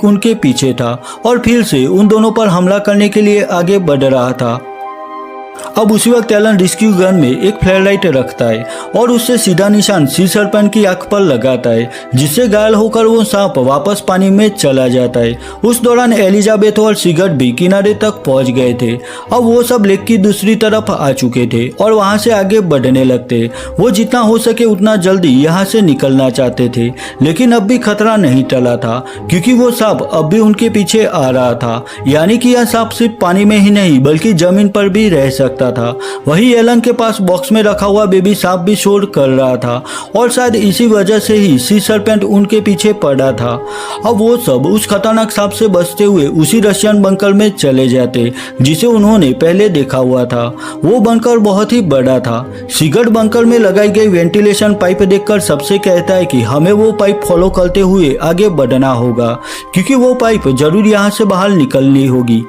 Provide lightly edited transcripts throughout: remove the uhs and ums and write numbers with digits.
उनके पीछे था और फिर से उन दोनों पर हमला करने के लिए आगे बढ़ रहा था। अब उसी वक्त एलन रेस्क्यू गन में एक फ्लैशलाइट रखता है और उससे सीधा निशान सी सर्पेंट की आंख पर लगाता है, जिससे घायल होकर वो सांप वापस पानी में चला जाता है। उस दौरान एलिजाबेथ और सिगर्ट भी किनारे तक पहुंच गए थे। अब वो सब लेक की दूसरी तरफ आ चुके थे और वहां से आगे बढ़ने लगते। वो जितना हो सके उतना जल्दी यहाँ से निकलना चाहते थे, लेकिन अब भी खतरा नहीं टला था क्योंकि वो सांप अब भी उनके पीछे आ रहा था। यानी कि यह सांप सिर्फ पानी में ही नहीं बल्कि जमीन पर भी रह सकता था। वही एलन के पास बॉक्स में रखा हुआ बेबी सांप भी शोर कर रहा था और शायद इसी वजह से ही सी सर्पेंट उनके पीछे पड़ा था। अब वो सब उस खतरनाक सांप से बचते हुए उसी रशियन बंकर में चले जाते जिसे उन्होंने पहले देखा हुआ था। वो बंकर बहुत ही बड़ा था। सिगर्ट बंकर में लगाई गई वेंटिलेशन पाइप देखकर सबसे कहता है कि हमें वो पाइप फॉलो करते हुए आगे बढ़ना होगा क्योंकि वो पाइप जरूर यहाँ से बाहर निकलनी होगी।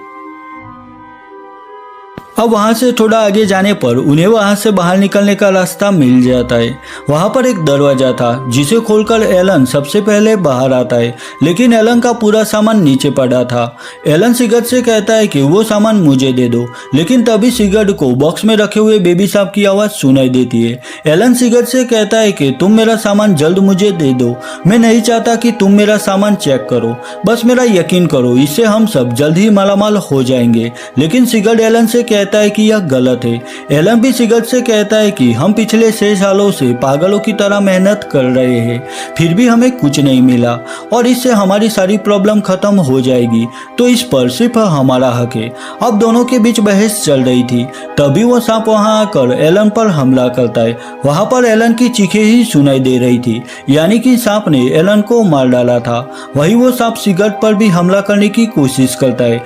अब वहां से थोड़ा आगे जाने पर उन्हें वहां से बाहर निकलने का रास्ता मिल जाता है। वहां पर एक दरवाजा था जिसे खोलकर एलन सबसे पहले बाहर आता है, लेकिन एलन का पूरा सामान नीचे पड़ा था। एलन सिगर्ट से कहता है कि वो सामान मुझे दे दो, लेकिन तभी सिगर्ट को बॉक्स में रखे हुए बेबी सांप की आवाज सुनाई देती है। एलन सिगर्ट से कहता है कि तुम मेरा सामान जल्द मुझे दे दो, मैं नहीं चाहता कि तुम मेरा सामान चेक करो, बस मेरा यकीन करो, इससे हम सब जल्द ही मालामाल हो जाएंगे। लेकिन सिगर्ट एलन से कहता है कि यह गलत है। एलन भी सिगर्ट से कहता है कि हम पिछले 6 सालों से पागलों की तरह मेहनत कर रहे हैं, फिर भी हमें कुछ नहीं मिला और इससे हमारी सारी प्रॉब्लम खत्म हो जाएगी, तो इस पर सिर्फ हमारा हक है। अब दोनों के बीच बहस चल रही थी, तभी वो सांप वहां आकर एलन पर हमला करता है। वहां पर एलन की चीखें ही सुनाई दे रही थी, यानी कि सांप ने एलन को मार डाला था। वही वो सांप सिगर्ट पर भी हमला करने की कोशिश करता है।